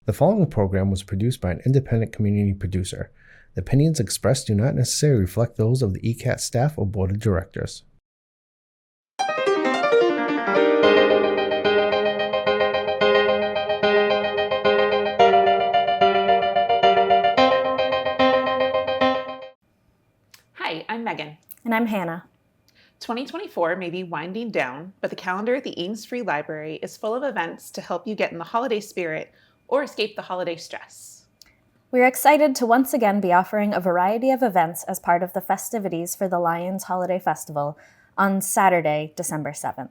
The following program was produced by an independent community producer. The opinions expressed do not necessarily reflect those of the ECAT staff or board of directors. Hi, I'm Megan. And I'm Hannah. 2024 may be winding down, but the calendar at the Ames Free Library is full of events to help you get in the holiday spirit or escape the holiday stress. We're excited to once again be offering a variety of events as part of the festivities for the Lions Holiday Festival on Saturday, December 7th.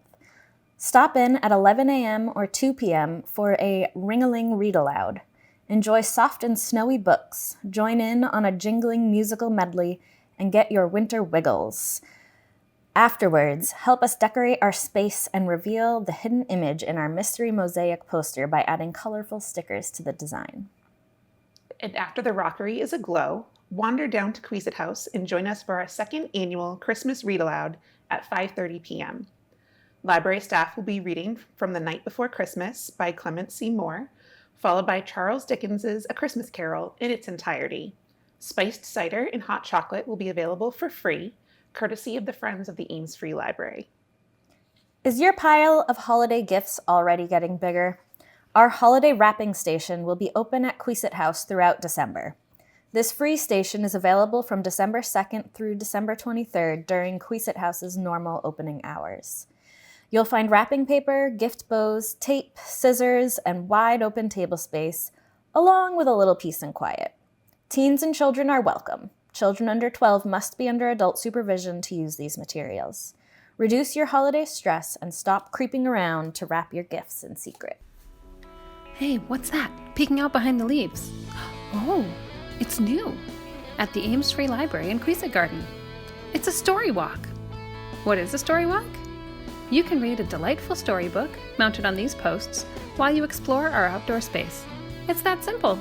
Stop in at 11 a.m. or 2 p.m. for a ring-a-ling read-aloud. Enjoy soft and snowy books, join in on a jingling musical medley, and get your winter wiggles. Afterwards, help us decorate our space and reveal the hidden image in our mystery mosaic poster by adding colorful stickers to the design. And after the rockery is aglow, wander down to Queesit House and join us for our second annual Christmas Read Aloud at 5:30 p.m. Library staff will be reading from The Night Before Christmas by Clement C. Moore, followed by Charles Dickens's A Christmas Carol in its entirety. Spiced cider and hot chocolate will be available for free, courtesy of the Friends of the Ames Free Library. Is your pile of holiday gifts already getting bigger? Our holiday wrapping station will be open at Queesit House throughout December. This free station is available from December 2nd through December 23rd during Queesit House's normal opening hours. You'll find wrapping paper, gift bows, tape, scissors, and wide open table space, along with a little peace and quiet. Teens and children are welcome. Children under 12 must be under adult supervision to use these materials. Reduce your holiday stress and stop creeping around to wrap your gifts in secret. Hey, what's that? Peeking out behind the leaves. Oh, it's new. At the Ames Free Library in Queesit Garden. It's a story walk. What is a story walk? You can read a delightful storybook mounted on these posts while you explore our outdoor space. It's that simple.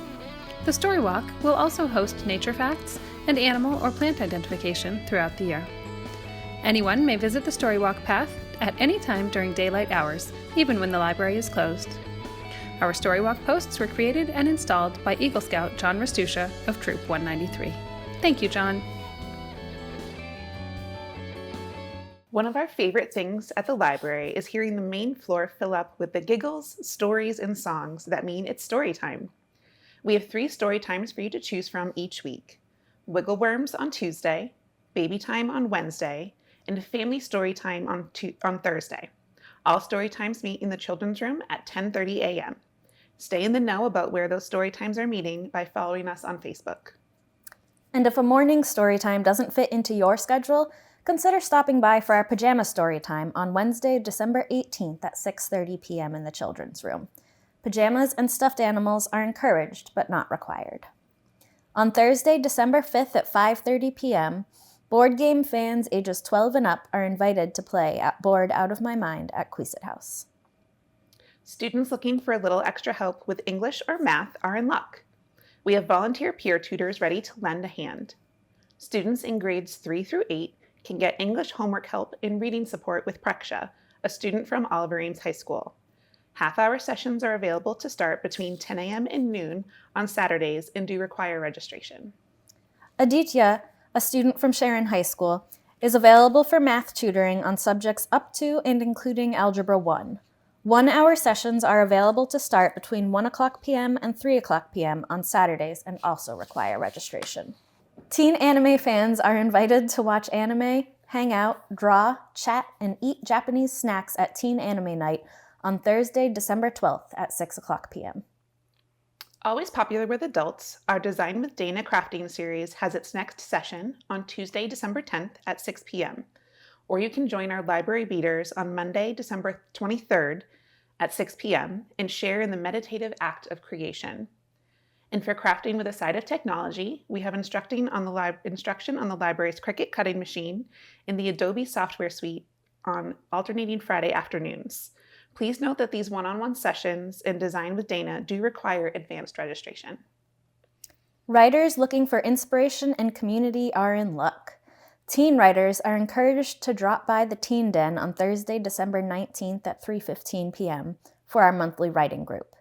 The story walk will also host nature facts and animal or plant identification throughout the year. Anyone may visit the story walk path at any time during daylight hours, even when the library is closed. Our story walk posts were created and installed by Eagle Scout John Rastusha of Troop 193. Thank you, John. One of our favorite things at the library is hearing the main floor fill up with the giggles, stories, and songs that mean it's story time. We have 3 story times for you to choose from each week. Wiggleworms on Tuesday, Baby Time on Wednesday, and Family Story Time on Thursday. All story times meet in the children's room at 10:30 a.m. Stay in the know about where those story times are meeting by following us on Facebook. And if a morning story time doesn't fit into your schedule, consider stopping by for our pajama story time on Wednesday, December 18th at 6:30 p.m. in the children's room. Pajamas and stuffed animals are encouraged but not required. On Thursday, December 5th at 5:30 p.m., board game fans ages 12 and up are invited to play at Board Out of My Mind at Queesit House. Students looking for a little extra help with English or math are in luck. We have volunteer peer tutors ready to lend a hand. Students in grades 3 through 8 can get English homework help and reading support with Preksha, a student from Oliver Ames High School. Half-hour sessions are available to start between 10 a.m. and noon on Saturdays and do require registration. Aditya, a student from Sharon High School, is available for math tutoring on subjects up to and including Algebra 1. 1-hour sessions are available to start between 1 o'clock p.m. and 3 o'clock p.m. on Saturdays and also require registration. Teen anime fans are invited to watch anime, hang out, draw, chat, and eat Japanese snacks at Teen Anime Night on Thursday, December 12th at 6 o'clock p.m. Always popular with adults, our Design with Dana crafting series has its next session on Tuesday, December 10th at 6 p.m. Or you can join our library beaters on Monday, December 23rd at 6 p.m. and share in the meditative act of creation. And for crafting with a side of technology, we have instruction on the library's Cricut cutting machine and the Adobe software suite on alternating Friday afternoons. Please note that these one-on-one sessions in Design with Dana do require advanced registration. Writers looking for inspiration and community are in luck. Teen writers are encouraged to drop by the Teen Den on Thursday, December 19th at 3:15 p.m. for our monthly writing group.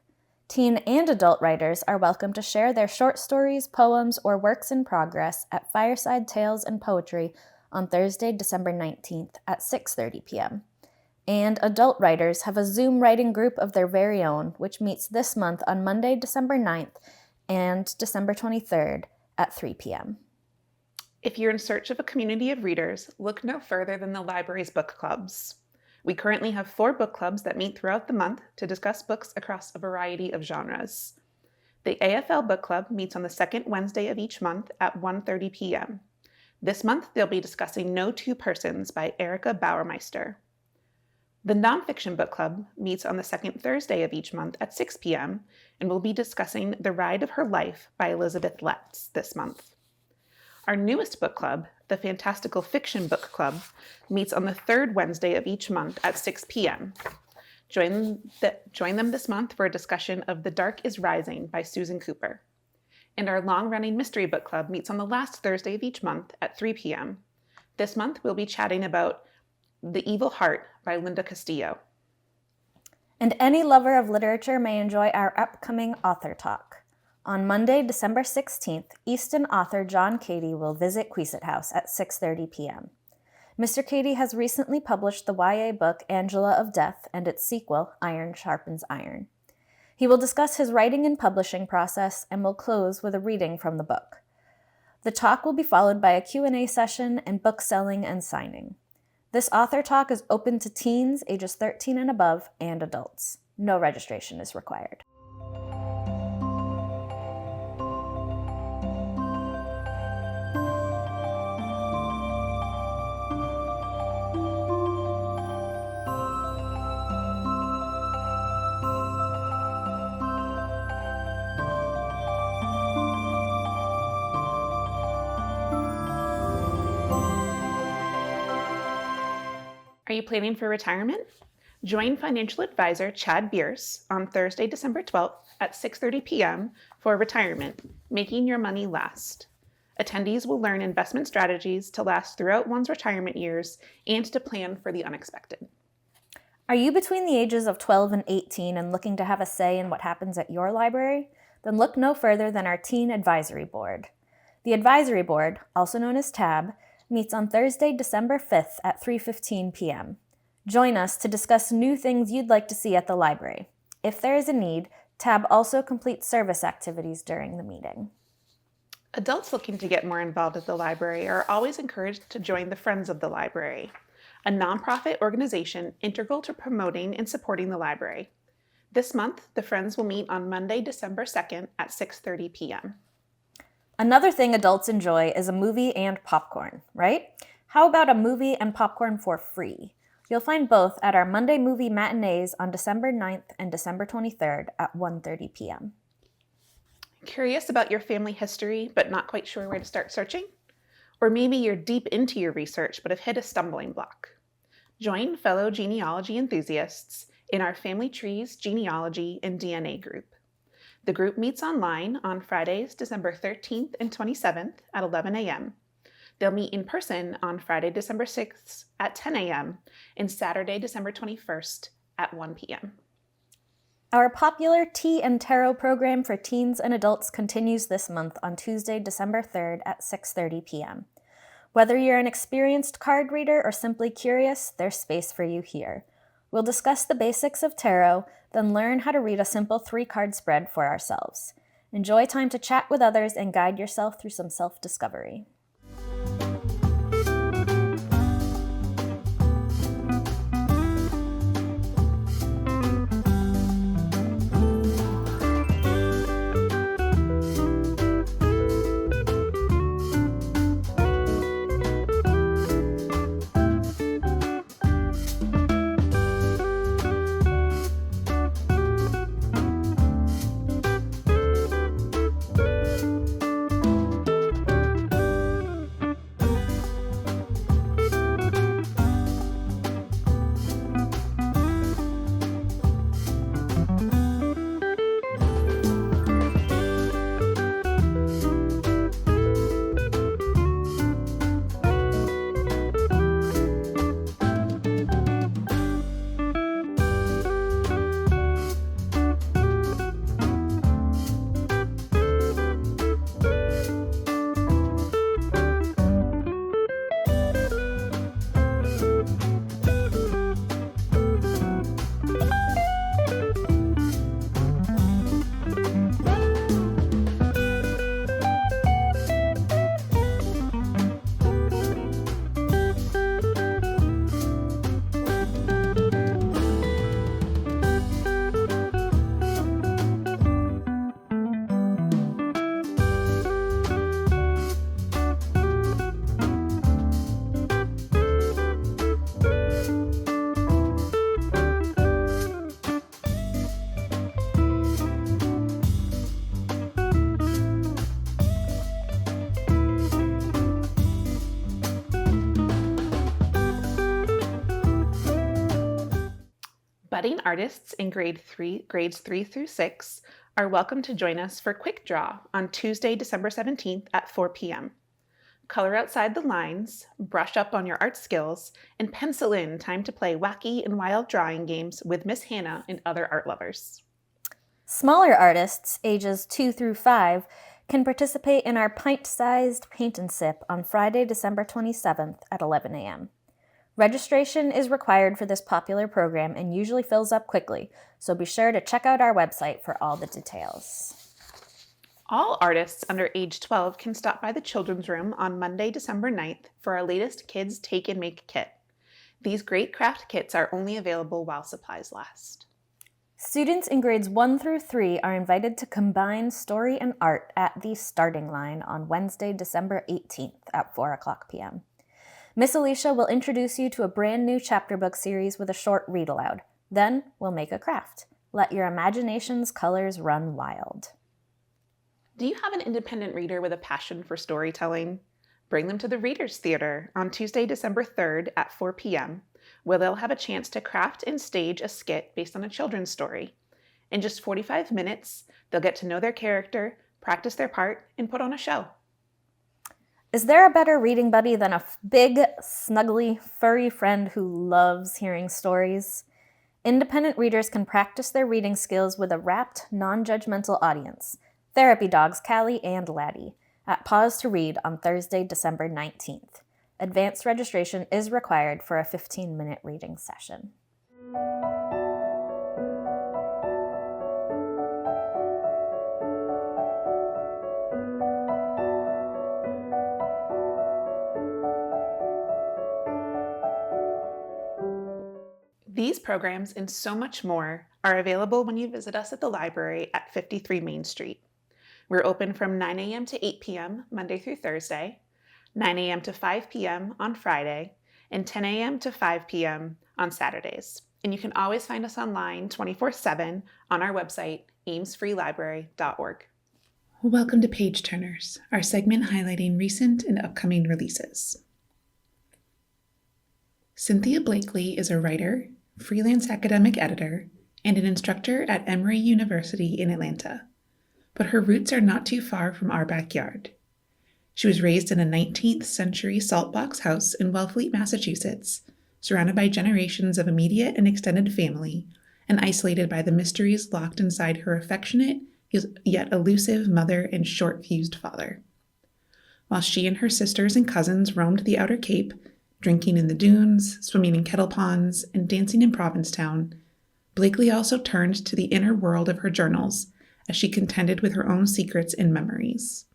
Teen and adult writers are welcome to share their short stories, poems, or works in progress at Fireside Tales and Poetry on Thursday, December 19th at 6:30 p.m. And adult writers have a Zoom writing group of their very own, which meets this month on Monday, December 9th and December 23rd at 3 p.m. If you're in search of a community of readers, look no further than the library's book clubs. We currently have 4 book clubs that meet throughout the month to discuss books across a variety of genres. The AFL Book Club meets on the second Wednesday of each month at 1:30 p.m. This month, they'll be discussing No Two Persons by Erica Bauermeister. The Nonfiction Book Club meets on the second Thursday of each month at 6 p.m. and will be discussing The Ride of Her Life by Elizabeth Letts this month. Our newest book club, the Fantastical Fiction Book Club, meets on the third Wednesday of each month at 6 p.m. Join them this month for a discussion of The Dark is Rising by Susan Cooper. And our long-running Mystery Book Club meets on the last Thursday of each month at 3 p.m. This month, we'll be chatting about The Evil Heart by Linda Castillo. And any lover of literature may enjoy our upcoming author talk. On Monday, December 16th, Easton author John Cady will visit Queeset House at 6:30 p.m. Mr. Cady has recently published the YA book Angela of Death and its sequel, Iron Sharpens Iron. He will discuss his writing and publishing process and will close with a reading from the book. The talk will be followed by a Q&A session and book selling and signing. This author talk is open to teens ages 13 and above and adults. No registration is required. Are you planning for retirement? Join financial advisor Chad Bierce on Thursday, December 12th at 6:30 p.m. for Retirement, Making Your Money Last. Attendees will learn investment strategies to last throughout one's retirement years and to plan for the unexpected. Are you between the ages of 12 and 18 and looking to have a say in what happens at your library? Then look no further than our Teen Advisory Board. The Advisory Board, also known as TAB, meets on Thursday, December 5th at 3:15 p.m. Join us to discuss new things you'd like to see at the library. If there is a need, TAB also completes service activities during the meeting. Adults looking to get more involved at the library are always encouraged to join the Friends of the Library, a nonprofit organization integral to promoting and supporting the library. This month, the Friends will meet on Monday, December 2nd at 6:30 p.m. Another thing adults enjoy is a movie and popcorn, right? How about a movie and popcorn for free? You'll find both at our Monday movie matinees on December 9th and December 23rd at 1:30 p.m. Curious about your family history, but not quite sure where to start searching? Or maybe you're deep into your research, but have hit a stumbling block. Join fellow genealogy enthusiasts in our Family Trees, Genealogy, and DNA group. The group meets online on Fridays, December 13th and 27th at 11 a.m. They'll meet in person on Friday, December 6th at 10 a.m. and Saturday, December 21st at 1 p.m. Our popular Tea and Tarot program for teens and adults continues this month on Tuesday, December 3rd at 6:30 p.m. Whether you're an experienced card reader or simply curious, there's space for you here. We'll discuss the basics of tarot, then learn how to read a simple 3-card spread for ourselves. Enjoy time to chat with others and guide yourself through some self-discovery. Budding artists in grades 3 through 6 are welcome to join us for Quick Draw on Tuesday, December 17th at 4 p.m. Color outside the lines, brush up on your art skills, and pencil in time to play wacky and wild drawing games with Miss Hannah and other art lovers. Smaller artists, ages 2 through 5, can participate in our pint-sized paint and sip on Friday, December 27th at 11 a.m. Registration is required for this popular program and usually fills up quickly, so be sure to check out our website for all the details. All artists under age 12 can stop by the Children's Room on Monday, December 9th for our latest Kids Take and Make kit. These great craft kits are only available while supplies last. Students in grades 1 through 3 are invited to combine story and art at the starting line on Wednesday, December 18th at 4 o'clock p.m. Miss Alicia will introduce you to a brand new chapter book series with a short read aloud. Then we'll make a craft. Let your imagination's colors run wild. Do you have an independent reader with a passion for storytelling? Bring them to the Readers Theater on Tuesday, December 3rd at 4 p.m., where they'll have a chance to craft and stage a skit based on a children's story. In just 45 minutes, they'll get to know their character, practice their part, and put on a show. Is there a better reading buddy than a big, snuggly, furry friend who loves hearing stories? Independent readers can practice their reading skills with a rapt, non-judgmental audience. Therapy dogs Callie and Laddie at Pause to Read on Thursday, December 19th. Advanced registration is required for a 15-minute reading session. These programs and so much more are available when you visit us at the library at 53 Main Street. We're open from 9 a.m. to 8 p.m. Monday through Thursday, 9 a.m. to 5 p.m. on Friday, and 10 a.m. to 5 p.m. on Saturdays. And you can always find us online 24/7 on our website, amesfreelibrary.org. Welcome to Page Turners, our segment highlighting recent and upcoming releases. Cynthia Blakely is a writer, freelance academic editor, and an instructor at Emory University in Atlanta. But her roots are not too far from our backyard. She was raised in a 19th century salt box house in Wellfleet, Massachusetts, surrounded by generations of immediate and extended family, and isolated by the mysteries locked inside her affectionate yet elusive mother and short-fused father. While she and her sisters and cousins roamed the Outer Cape, drinking in the dunes, swimming in kettle ponds, and dancing in Provincetown, Blakely also turned to the inner world of her journals as she contended with her own secrets and memories.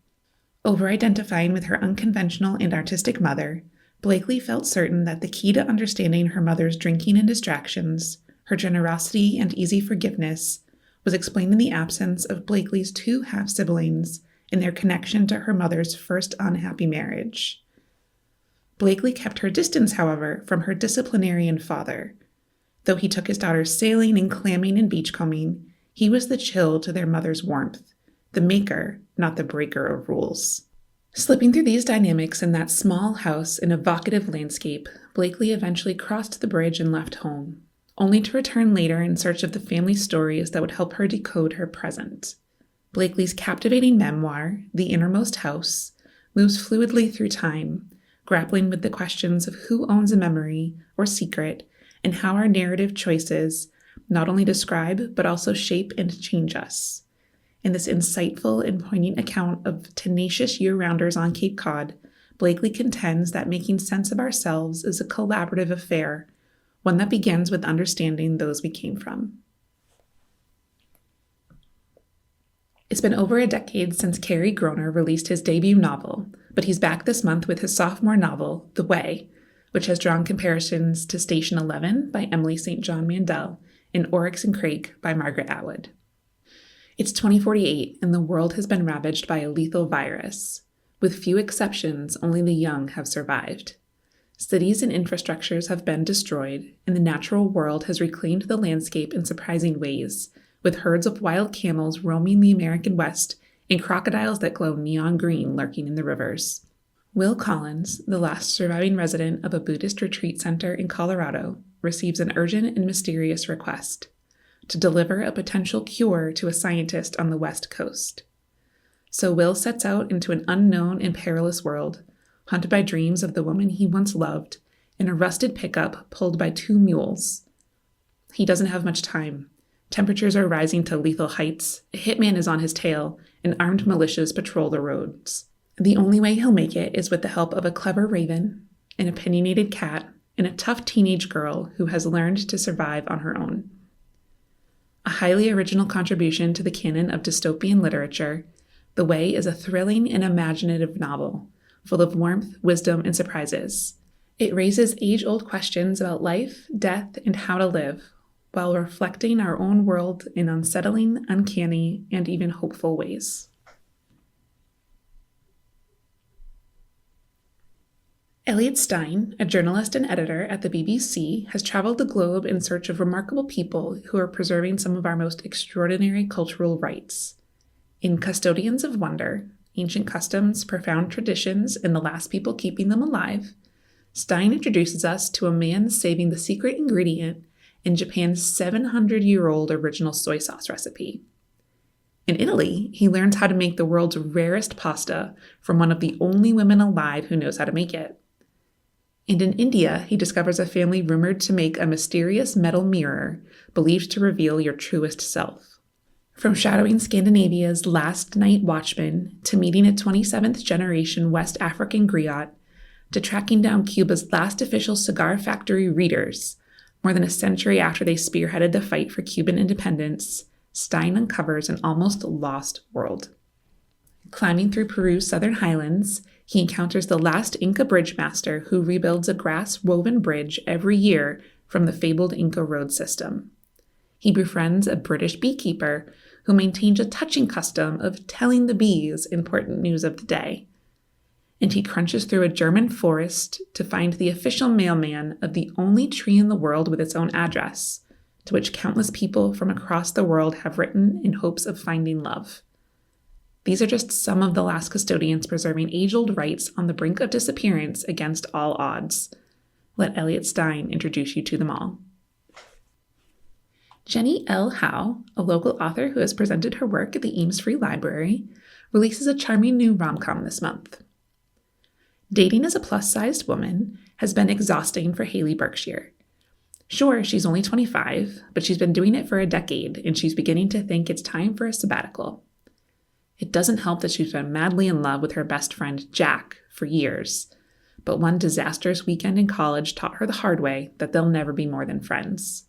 Over-identifying with her unconventional and artistic mother, Blakely felt certain that the key to understanding her mother's drinking and distractions, her generosity and easy forgiveness, was explained in the absence of Blakely's 2 half-siblings and their connection to her mother's first unhappy marriage. Blakely kept her distance, however, from her disciplinarian father. Though he took his daughters sailing and clamming and beachcombing, he was the chill to their mother's warmth, the maker, not the breaker of rules. Slipping through these dynamics in that small house in evocative landscape, Blakely eventually crossed the bridge and left home, only to return later in search of the family stories that would help her decode her present. Blakely's captivating memoir, The Innermost House, moves fluidly through time, grappling with the questions of who owns a memory or secret and how our narrative choices not only describe but also shape and change us. In this insightful and poignant account of tenacious year-rounders on Cape Cod, Blakely contends that making sense of ourselves is a collaborative affair, one that begins with understanding those we came from. It's been over a decade since Cary Groner released his debut novel, but he's back this month with his sophomore novel, The Way, which has drawn comparisons to Station 11 by Emily St. John Mandel and Oryx and Crake by Margaret Atwood. It's 2048, and the world has been ravaged by a lethal virus. With few exceptions, only the young have survived. Cities and infrastructures have been destroyed, and the natural world has reclaimed the landscape in surprising ways, with herds of wild camels roaming the American West and crocodiles that glow neon green lurking in the rivers. Will Collins, the last surviving resident of a Buddhist retreat center in Colorado, receives an urgent and mysterious request to deliver a potential cure to a scientist on the West Coast. So Will sets out into an unknown and perilous world, haunted by dreams of the woman he once loved, in a rusted pickup pulled by 2 mules. He doesn't have much time. Temperatures are rising to lethal heights, a hitman is on his tail, and armed militias patrol the roads. The only way he'll make it is with the help of a clever raven, an opinionated cat, and a tough teenage girl who has learned to survive on her own. A highly original contribution to the canon of dystopian literature, The Way is a thrilling and imaginative novel, full of warmth, wisdom, and surprises. It raises age-old questions about life, death, and how to live, while reflecting our own world in unsettling, uncanny, and even hopeful ways. Elliot Stein, a journalist and editor at the BBC, has traveled the globe in search of remarkable people who are preserving some of our most extraordinary cultural rites. In Custodians of Wonder, Ancient Customs, Profound Traditions, and the Last People Keeping Them Alive, Stein introduces us to a man saving the secret ingredient in Japan's 700-year-old original soy sauce recipe. In Italy, he learns how to make the world's rarest pasta from one of the only women alive who knows how to make it. And in India, he discovers a family rumored to make a mysterious metal mirror believed to reveal your truest self. From shadowing Scandinavia's last night watchman to meeting a 27th generation West African griot to tracking down Cuba's last official cigar factory readers, more than a century after they spearheaded the fight for Cuban independence, Stein uncovers an almost lost world. Climbing through Peru's southern highlands, he encounters the last Inca bridge master who rebuilds a grass-woven bridge every year from the fabled Inca road system. He befriends a British beekeeper who maintains a touching custom of telling the bees important news of the day. And he crunches through a German forest to find the official mailman of the only tree in the world with its own address, to which countless people from across the world have written in hopes of finding love. These are just some of the last custodians preserving age-old rites on the brink of disappearance against all odds. Let Elliot Stein introduce you to them all. Jenny L. Howe, a local author who has presented her work at the Ames Free Library, releases a charming new rom-com this month. Dating as a plus-sized woman has been exhausting for Haley Berkshire. Sure, she's only 25, but she's been doing it for a decade, and she's beginning to think it's time for a sabbatical. It doesn't help that she's been madly in love with her best friend, Jack, for years, but one disastrous weekend in college taught her the hard way that they'll never be more than friends.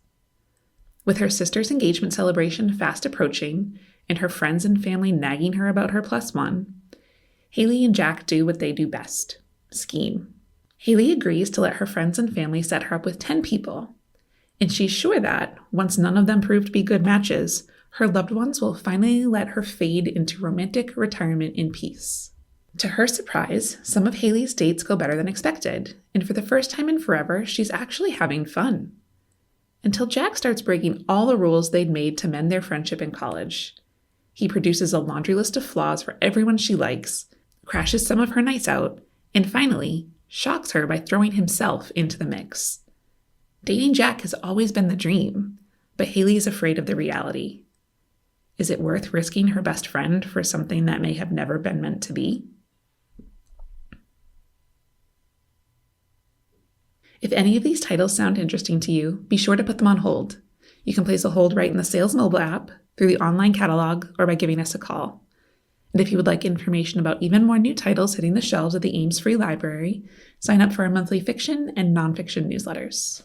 With her sister's engagement celebration fast approaching, and her friends and family nagging her about her +1, Haley and Jack do what they do best: scheme. Haley agrees to let her friends and family set her up with 10 people, and she's sure that, once none of them prove to be good matches, her loved ones will finally let her fade into romantic retirement in peace. To her surprise, some of Haley's dates go better than expected, and for the first time in forever, she's actually having fun. Until Jack starts breaking all the rules they'd made to mend their friendship in college. He produces a laundry list of flaws for everyone she likes, crashes some of her nights out, and finally, shocks her by throwing himself into the mix. Dating Jack has always been the dream, but Haley is afraid of the reality. Is it worth risking her best friend for something that may have never been meant to be? If any of these titles sound interesting to you, be sure to put them on hold. You can place a hold right in the Sales mobile app, through the online catalog, or by giving us a call. And if you would like information about even more new titles hitting the shelves at the Ames Free Library, sign up for our monthly fiction and nonfiction newsletters.